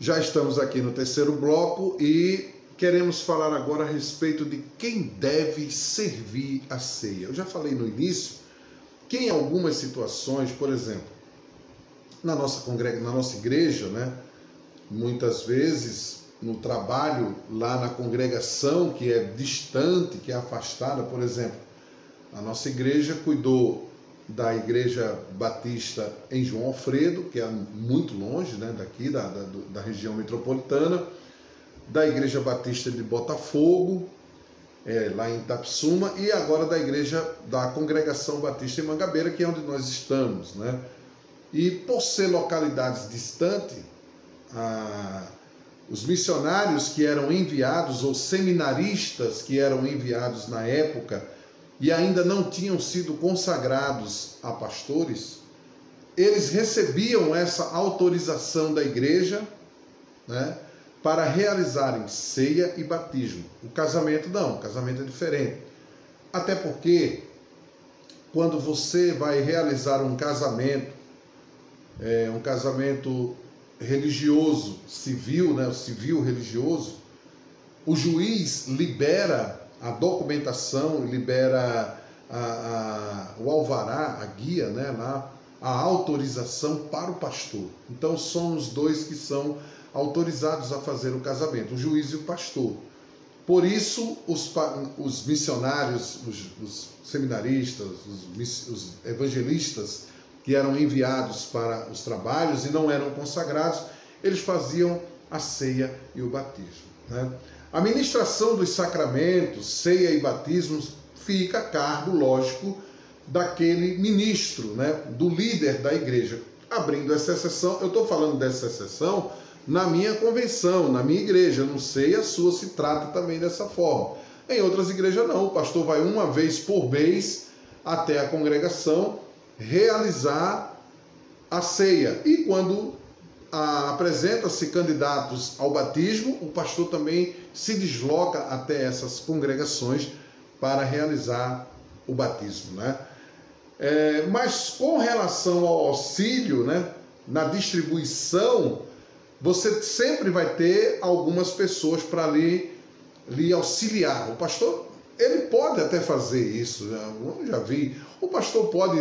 Já estamos aqui no terceiro bloco e queremos falar agora a respeito de quem deve servir a ceia. Eu já falei no início que em algumas situações, por exemplo, na nossa igreja, né, muitas vezes no trabalho lá na congregação que é distante, que é afastada, por exemplo, a nossa igreja cuidou da Igreja Batista em João Alfredo, que é muito longe, né, daqui da região metropolitana, da Igreja Batista de Botafogo, lá em Itapsuma, e agora da Congregação Batista em Mangabeira, que é onde nós estamos, né? E por ser localidades distantes, os missionários que eram enviados, ou seminaristas que eram enviados na época, e ainda não tinham sido consagrados a pastores, eles recebiam essa autorização da igreja, né, para realizarem ceia e batismo. O casamento não, o casamento é diferente. Até porque, quando você vai realizar um casamento religioso, civil, né, o civil religioso, o juiz libera a documentação, libera o alvará, a guia, né, a autorização para o pastor. Então são os dois que são autorizados a fazer o casamento, o juiz e o pastor. Por isso os missionários, os seminaristas, os evangelistas que eram enviados para os trabalhos e não eram consagrados, eles faziam a ceia e o batismo, né? A ministração dos sacramentos, ceia e batismo, fica a cargo, lógico, daquele ministro, né, do líder da igreja. Abrindo essa exceção, eu estou falando dessa exceção na minha convenção, na minha igreja, não sei a sua se trata também dessa forma. Em outras igrejas não, o pastor vai uma vez por mês até a congregação realizar a ceia. E quando apresenta-se candidatos ao batismo, o pastor também se desloca até essas congregações para realizar o batismo, né? Mas com relação ao auxílio, né, na distribuição, você sempre vai ter algumas pessoas para lhe auxiliar. O pastor, ele pode até fazer isso, eu já vi. O pastor pode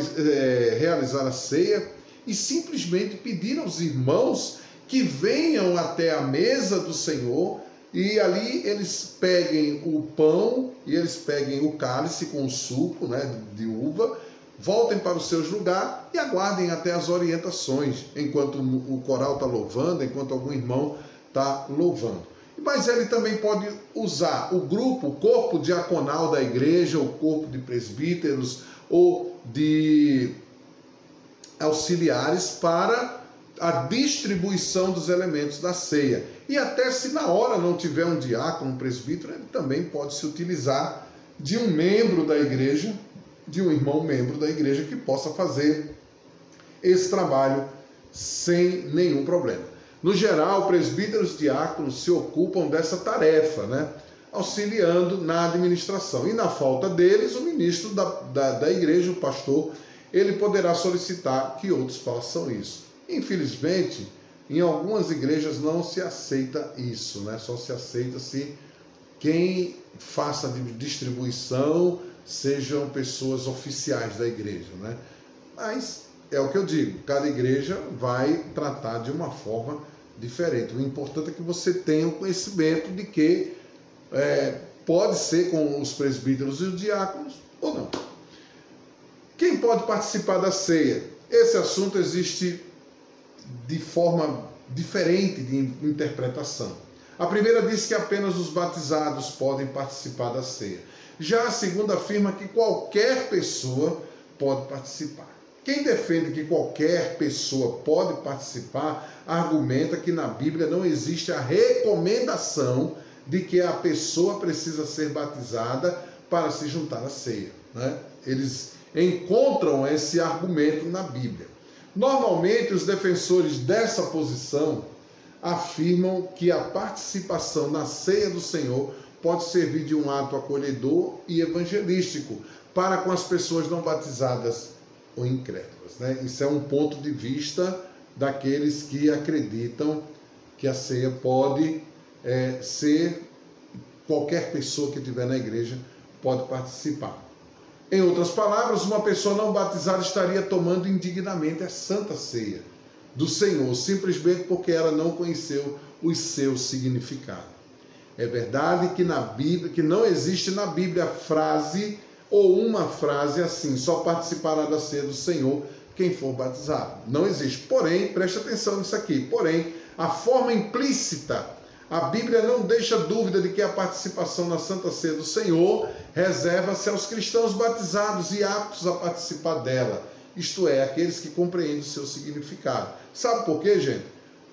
realizar a ceia e simplesmente pedir aos irmãos que venham até a mesa do Senhor e ali eles peguem o pão e eles peguem o cálice com o suco, né, de uva, voltem para os seus lugares e aguardem até as orientações, enquanto o coral está louvando, enquanto algum irmão está louvando. Mas ele também pode usar o grupo, o corpo diaconal da igreja, o corpo de presbíteros ou de auxiliares para a distribuição dos elementos da ceia. E até se na hora não tiver um diácono, um presbítero, ele também pode se utilizar de um membro da igreja, de um irmão membro da igreja que possa fazer esse trabalho sem nenhum problema. No geral, presbíteros e diáconos se ocupam dessa tarefa, né, auxiliando na administração. E na falta deles, o ministro da igreja, o pastor, ele poderá solicitar que outros façam isso. Infelizmente, em algumas igrejas não se aceita isso, né? Só se aceita se quem faça a distribuição sejam pessoas oficiais da igreja, né? Mas é o que eu digo, cada igreja vai tratar de uma forma diferente. O importante é que você tenha o conhecimento de que pode ser com os presbíteros e os diáconos ou não. Quem pode participar da ceia? Esse assunto existe de forma diferente de interpretação. A primeira diz que apenas os batizados podem participar da ceia. Já a segunda afirma que qualquer pessoa pode participar. Quem defende que qualquer pessoa pode participar, argumenta que na Bíblia não existe a recomendação de que a pessoa precisa ser batizada para se juntar à ceia, né? Eles encontram esse argumento na Bíblia. Normalmente, os defensores dessa posição afirmam que a participação na ceia do Senhor pode servir de um ato acolhedor e evangelístico para com as pessoas não batizadas ou incrédulas, né? Isso é um ponto de vista daqueles que acreditam que a ceia pode ser qualquer pessoa que estiver na igreja pode participar. Em outras palavras, uma pessoa não batizada estaria tomando indignamente a Santa Ceia do Senhor, simplesmente porque ela não conheceu os seus significados. É verdade que na Bíblia, que não existe na Bíblia frase ou uma frase assim: só participará da ceia do Senhor quem for batizado. Não existe. Porém, preste atenção nisso aqui. Porém, a forma implícita, a Bíblia não deixa dúvida de que a participação na Santa Ceia do Senhor reserva-se aos cristãos batizados e aptos a participar dela. Isto é, aqueles que compreendem o seu significado. Sabe por quê, gente?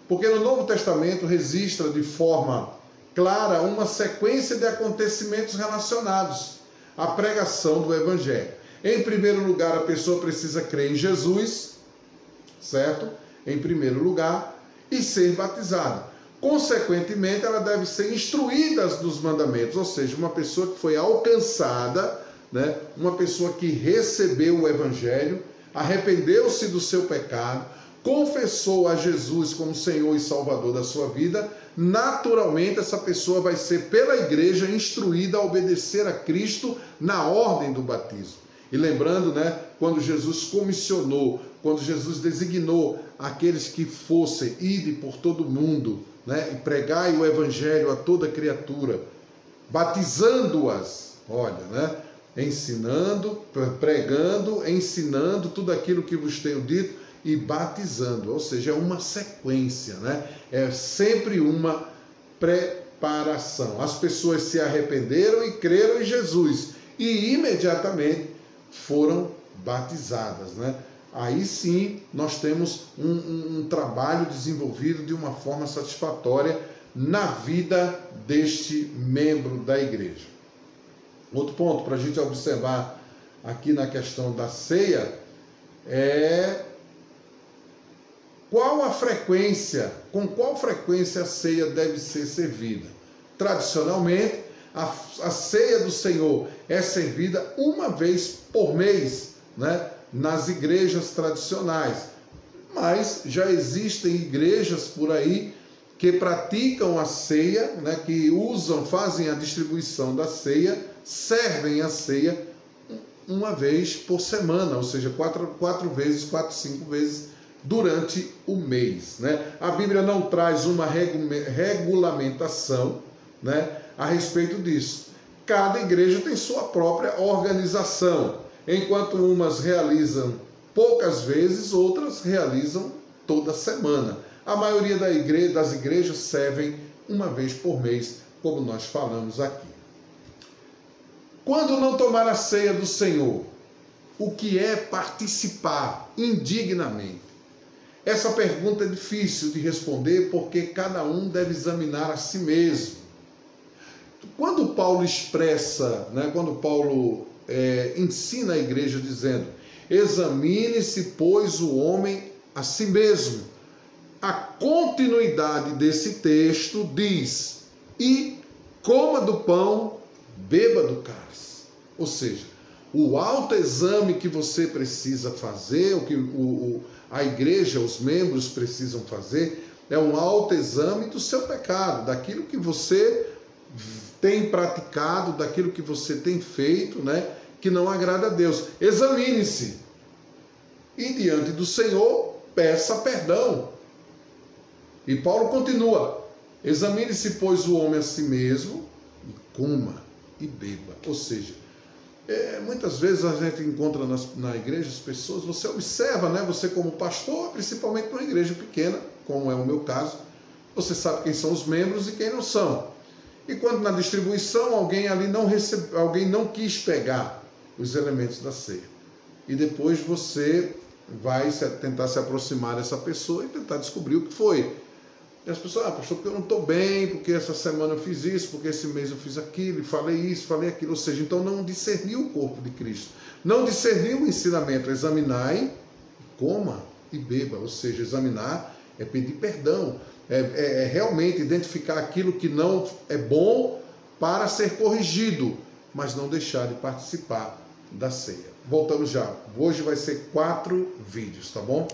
Porque no Novo Testamento registra de forma clara uma sequência de acontecimentos relacionados à pregação do Evangelho. Em primeiro lugar, a pessoa precisa crer em Jesus, certo? Em primeiro lugar, e ser batizada. Consequentemente, ela deve ser instruída dos mandamentos, ou seja, uma pessoa que foi alcançada, né? Uma pessoa que recebeu o Evangelho, arrependeu-se do seu pecado, confessou a Jesus como Senhor e Salvador da sua vida, naturalmente essa pessoa vai ser pela igreja instruída a obedecer a Cristo na ordem do batismo. E lembrando, né, quando Jesus comissionou, quando Jesus designou aqueles que fossem ide por todo o mundo, né, e pregai o evangelho a toda criatura, batizando-as, olha, né, ensinando, pregando, ensinando tudo aquilo que vos tenho dito e batizando, ou seja, é uma sequência, né? É sempre uma preparação. As pessoas se arrependeram e creram em Jesus e imediatamente foram batizadas, né? Aí sim nós temos um trabalho desenvolvido de uma forma satisfatória na vida deste membro da igreja. Outro ponto para a gente observar aqui na questão da ceia é com qual frequência a ceia deve ser servida. Tradicionalmente, a ceia do Senhor é servida uma vez por mês, né, nas igrejas tradicionais. Mas já existem igrejas por aí que praticam a ceia, né, que fazem a distribuição da ceia, servem a ceia uma vez por semana, ou seja, quatro vezes, 5 vezes durante o mês, né? A Bíblia não traz uma regulamentação, né, a respeito disso. Cada igreja tem sua própria organização, enquanto umas realizam poucas vezes, outras realizam toda semana. A maioria das igrejas servem uma vez por mês, como nós falamos aqui. Quando não tomar a ceia do Senhor, o que é participar indignamente? Essa pergunta é difícil de responder porque cada um deve examinar a si mesmo. Quando Paulo expressa, né, quando Paulo ensina a igreja dizendo: examine-se, pois, o homem a si mesmo. A continuidade desse texto diz: e coma do pão, beba do cálice. Ou seja, o autoexame que você precisa fazer, o que a igreja, os membros precisam fazer, é um autoexame do seu pecado, daquilo que você tem praticado, daquilo que você tem feito, né, que não agrada a Deus. Examine-se e diante do Senhor peça perdão. E Paulo continua: examine-se, pois, o homem a si mesmo, e coma e beba. Ou seja, muitas vezes a gente encontra na igreja as pessoas, você observa, né, você como pastor, principalmente numa igreja pequena, como é o meu caso, você sabe quem são os membros e quem não são. E quando na distribuição alguém não quis pegar os elementos da ceia, e depois você vai tentar se aproximar dessa pessoa e tentar descobrir o que foi. E as pessoas: pastor, porque eu não estou bem, porque essa semana eu fiz isso, porque esse mês eu fiz aquilo, falei isso, falei aquilo. Ou seja, então não discerniu o corpo de Cristo, não discerniu o ensinamento. Examinai, coma e beba. Ou seja, examinar é pedir perdão, é realmente identificar aquilo que não é bom para ser corrigido, mas não deixar de participar da ceia. Voltamos já. Hoje vai ser 4 vídeos, tá bom?